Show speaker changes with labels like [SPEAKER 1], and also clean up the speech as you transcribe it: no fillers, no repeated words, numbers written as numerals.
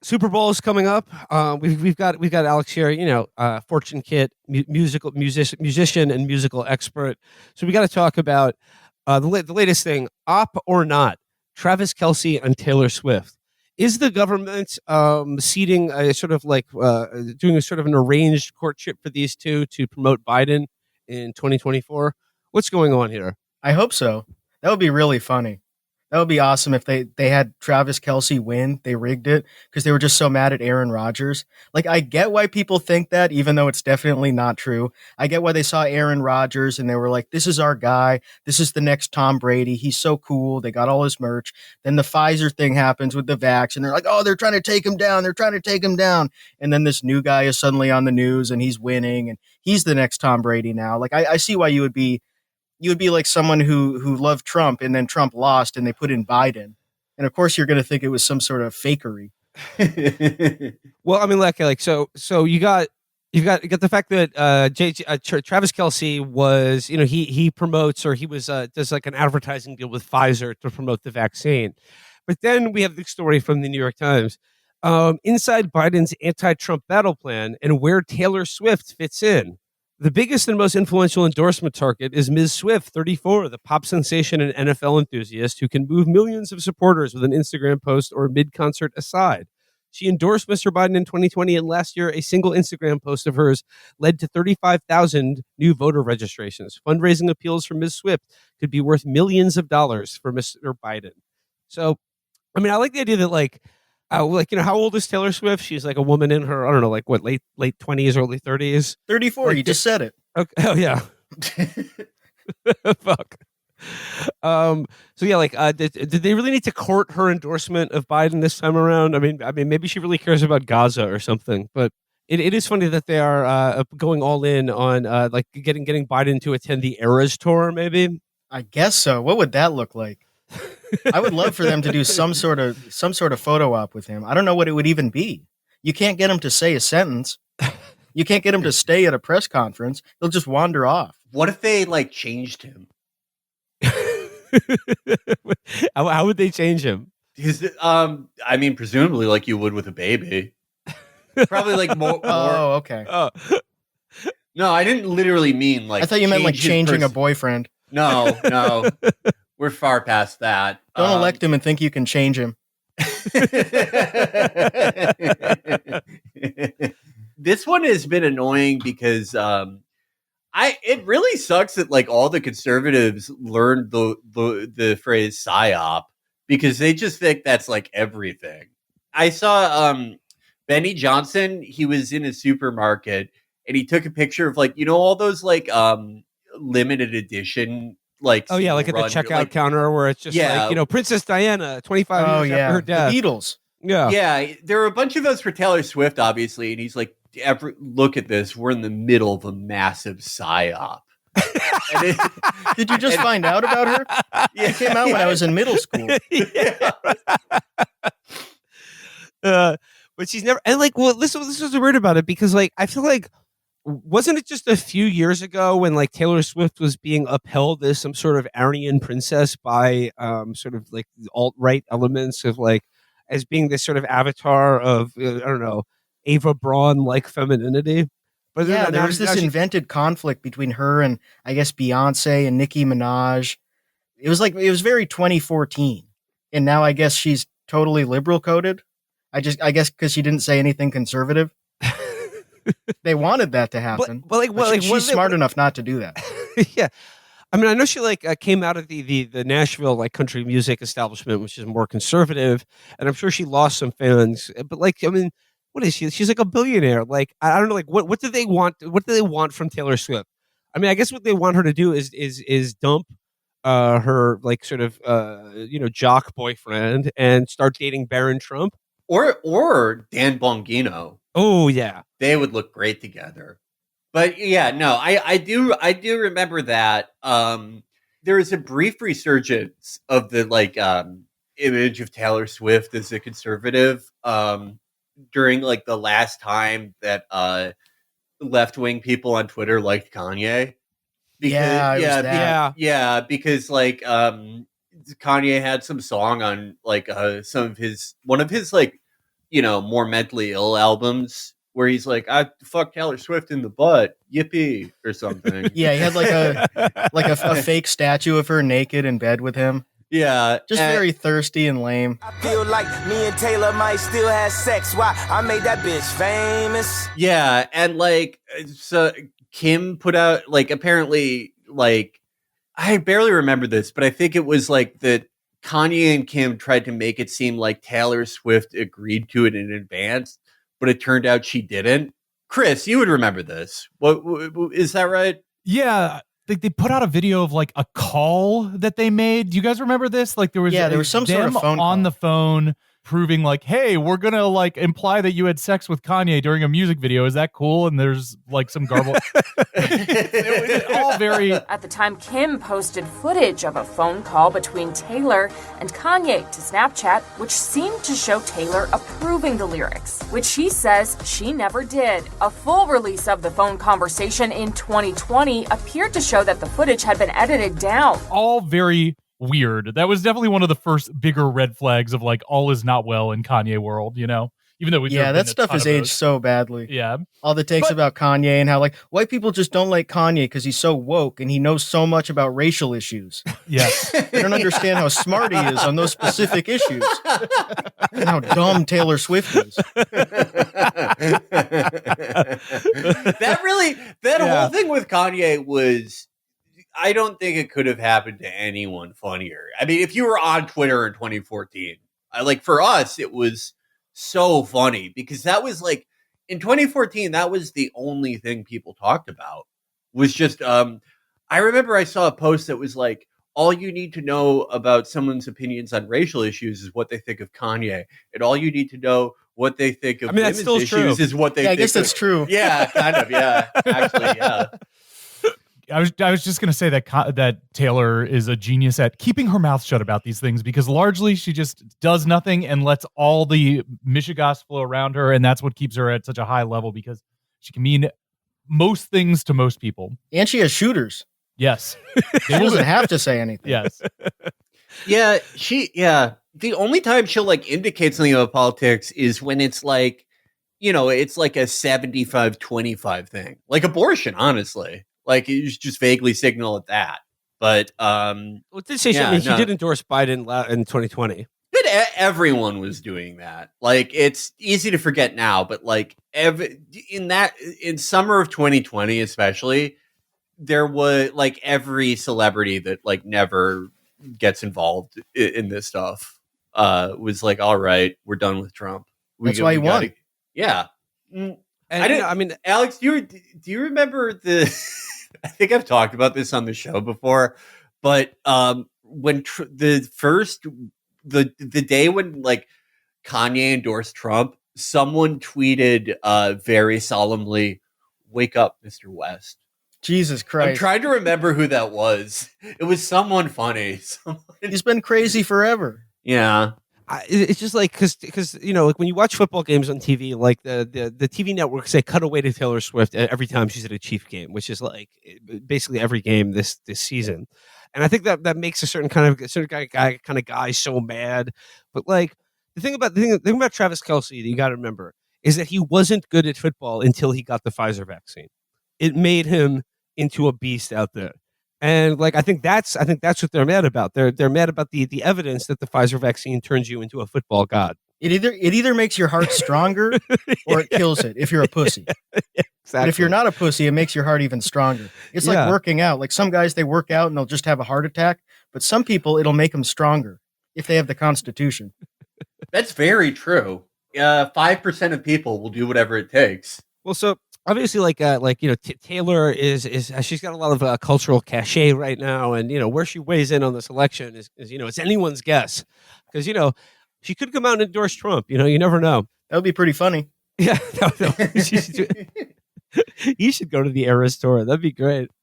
[SPEAKER 1] Super Bowl is coming up. We've got Alex here, fortune kit, musician, and musical expert. So we got to talk about the latest thing, op or not, Travis Kelce and Taylor Swift. Is the government seeding a sort of like doing a sort of an arranged courtship for these two to promote Biden in 2024? What's going on here?
[SPEAKER 2] I hope so. That would be really funny. That would be awesome if they had Travis Kelce win. They rigged it because they were just so mad at Aaron Rodgers. Like, I get why people think that, even though it's definitely not true. I get why they saw Aaron Rodgers and they were like, this is our guy. This is the next Tom Brady. He's so cool. They got all his merch. Then the Pfizer thing happens with the vax and they're like, oh, they're trying to take him down. They're trying to take him down. And then this new guy is suddenly on the news and he's winning and he's the next Tom Brady now. Like, I see why you would be like someone who loved Trump and then Trump lost and they put in Biden. And of course you're going to think it was some sort of fakery.
[SPEAKER 1] Well, I mean, so you got the fact that Travis Kelce was, he promotes, or he was does like an advertising deal with Pfizer to promote the vaccine. But then we have the story from the New York Times, inside Biden's anti-Trump battle plan and where Taylor Swift fits in. The biggest and most influential endorsement target is Ms. Swift, 34, the pop sensation and NFL enthusiast who can move millions of supporters with an Instagram post or mid-concert aside. She endorsed Mr. Biden in 2020, and last year, a single Instagram post of hers led to 35,000 new voter registrations. Fundraising appeals for Ms. Swift could be worth millions of dollars for Mr. Biden. So, I mean, I like the idea that, how old is Taylor Swift? She's like a woman in her, I don't know, like what, late 20s, early 30s?
[SPEAKER 2] 34, you just said it.
[SPEAKER 1] Okay. Oh, yeah. Fuck. So yeah, did they really need to court her endorsement of Biden this time around? I mean, maybe she really cares about Gaza or something, but it is funny that they are going all in on getting Biden to attend the Eras tour, maybe.
[SPEAKER 2] I guess so. What would that look like? I would love for them to do some sort of photo op with him. I don't know what it would even be. You can't get him to say a sentence. You can't get him to stay at a press conference. He'll just wander off.
[SPEAKER 3] What if they changed him?
[SPEAKER 1] How would they change him?
[SPEAKER 3] Because I mean, presumably like you would with a baby. Probably like more.
[SPEAKER 2] Oh, okay.
[SPEAKER 1] Oh.
[SPEAKER 3] No, I didn't literally mean like.
[SPEAKER 2] I thought you meant like changing a boyfriend.
[SPEAKER 3] No. We're far past that.
[SPEAKER 2] Don't elect him and think you can change him.
[SPEAKER 3] This one has been annoying because it really sucks that like all the conservatives learned the phrase psyop because they just think that's like everything. I saw Benny Johnson. He was in a supermarket and he took a picture of all those limited edition. Like,
[SPEAKER 1] oh yeah, like at the checkout counter where it's just Princess Diana 25 years after her death.
[SPEAKER 2] The Beatles.
[SPEAKER 3] Yeah, there are a bunch of those for Taylor Swift, obviously, and he's like, look at this, we're in the middle of a massive psyop.
[SPEAKER 2] Did you just find out about her? Yeah, it came out when I was in middle school.
[SPEAKER 1] But she's never, and this was weird about it because I feel like, wasn't it just a few years ago when Taylor Swift was being upheld as some sort of Aryan princess by sort of like the alt-right elements of as being this sort of avatar of I don't know, Ava Braun like femininity?
[SPEAKER 2] But yeah, there was this invented conflict between her and I guess Beyonce and Nicki Minaj. It was very 2014, and now I guess she's totally liberal coded. I guess because she didn't say anything conservative. They wanted that to happen. She's smart enough not to do that.
[SPEAKER 1] Yeah. I mean, I know she came out of the Nashville country music establishment, which is more conservative, and I'm sure she lost some fans. But I mean, what is she? She's like a billionaire. I don't know. What do they want? What do they want from Taylor Swift? I mean, I guess what they want her to do is dump her sort of jock boyfriend and start dating Barron Trump
[SPEAKER 3] or Dan Bongino.
[SPEAKER 1] Oh yeah,
[SPEAKER 3] they would look great together. But yeah, no, I do remember that. There is a brief resurgence of the image of Taylor Swift as a conservative during the last time that left-wing people on Twitter liked Kanye. Because Kanye had some song on one of his more mentally ill albums where he's like, I fucked Taylor Swift in the butt, yippee, or something.
[SPEAKER 2] Yeah, he had a fake statue of her naked in bed with him.
[SPEAKER 3] Yeah.
[SPEAKER 2] Just very thirsty and lame.
[SPEAKER 4] I feel like me and Taylor might still have sex. Why? I made that bitch famous.
[SPEAKER 3] Yeah, and so Kim put out apparently I barely remember this, but I think it was that Kanye and Kim tried to make it seem like Taylor Swift agreed to it in advance, but it turned out she didn't. Chris, you would remember this. What is that right?
[SPEAKER 5] Yeah. They put out a video of a call that they made. Do you guys remember this? There was
[SPEAKER 2] some sort of phone
[SPEAKER 5] on
[SPEAKER 2] call.
[SPEAKER 5] the phone proving hey, we're gonna imply that you had sex with Kanye during a music video. Is that cool? And there's some garble. It was all very.
[SPEAKER 6] At the time, Kim posted footage of a phone call between Taylor and Kanye to Snapchat, which seemed to show Taylor approving the lyrics, which she says she never did. A full release of the phone conversation in 2020 appeared to show that the footage had been edited down.
[SPEAKER 5] All very weird. That was definitely one of the first bigger red flags of all is not well in Kanye world, even though
[SPEAKER 2] that stuff has aged so badly.
[SPEAKER 5] Yeah.
[SPEAKER 2] All the takes about Kanye and how white people just don't like Kanye because he's so woke and he knows so much about racial issues.
[SPEAKER 5] Yeah.
[SPEAKER 2] They don't understand how smart he is on those specific issues and how dumb Taylor Swift is.
[SPEAKER 3] That whole thing with Kanye was, I don't think it could have happened to anyone funnier. I mean, if you were on Twitter in 2014, for us, it was so funny because that was in 2014, that was the only thing people talked about was just, I remember I saw a post that was all you need to know about someone's opinions on racial issues is what they think of Kanye. And all you need to know what they think of women's issues is what they think.
[SPEAKER 2] I guess that's true.
[SPEAKER 3] Yeah, kind of. Yeah, actually, yeah.
[SPEAKER 5] I was just going to say that Taylor is a genius at keeping her mouth shut about these things because largely she just does nothing and lets all the mishegas flow around her, and that's what keeps her at such a high level because she can mean most things to most people.
[SPEAKER 2] And she has shooters.
[SPEAKER 5] Yes.
[SPEAKER 2] She doesn't have to say anything.
[SPEAKER 5] Yes.
[SPEAKER 3] Yeah, the only time she'll indicate something about politics is when it's it's a 75-25 thing. Like abortion, honestly. You just vaguely signal at that. But
[SPEAKER 1] it did say she did endorse Biden in 2020.
[SPEAKER 3] But everyone was doing that. It's easy to forget now, but in summer of 2020 especially, there was every celebrity that never gets involved in this stuff was all right, we're done with Trump.
[SPEAKER 2] That's why he won.
[SPEAKER 3] Yeah.
[SPEAKER 1] And
[SPEAKER 3] I mean, Alex, do you remember the I think I've talked about this on the show before, but when the day when Kanye endorsed Trump, someone tweeted very solemnly, "Wake up, Mr. West."
[SPEAKER 2] Jesus Christ.
[SPEAKER 3] I'm trying to remember who that was. It was someone funny.
[SPEAKER 2] He's been crazy forever.
[SPEAKER 3] Yeah.
[SPEAKER 1] It's just because when you watch football games on TV, the TV networks say cut away to Taylor Swift every time she's at a Chief game, which is basically every game this season, and I think that makes a certain kind of guy so mad. But the thing about Travis Kelce that you got to remember is that he wasn't good at football until he got the Pfizer vaccine. It made him into a beast out there. And I think that's what they're mad about. They're mad about the evidence that the Pfizer vaccine turns you into a football god.
[SPEAKER 2] It either makes your heart stronger or it kills it if you're a pussy.
[SPEAKER 1] Yeah, exactly.
[SPEAKER 2] But if you're not a pussy, it makes your heart even stronger. It's like working out. Some guys, they work out and they'll just have a heart attack. But some people, it'll make them stronger if they have the constitution.
[SPEAKER 3] That's very true. 5% of people will do whatever it takes.
[SPEAKER 1] Well, so obviously, Taylor is she's got a lot of cultural cachet right now, and where she weighs in on this election is it's anyone's guess because she could come out and endorse Trump. You never know.
[SPEAKER 2] That would be pretty funny.
[SPEAKER 1] Yeah, you should go to the Eras tour. That'd be great.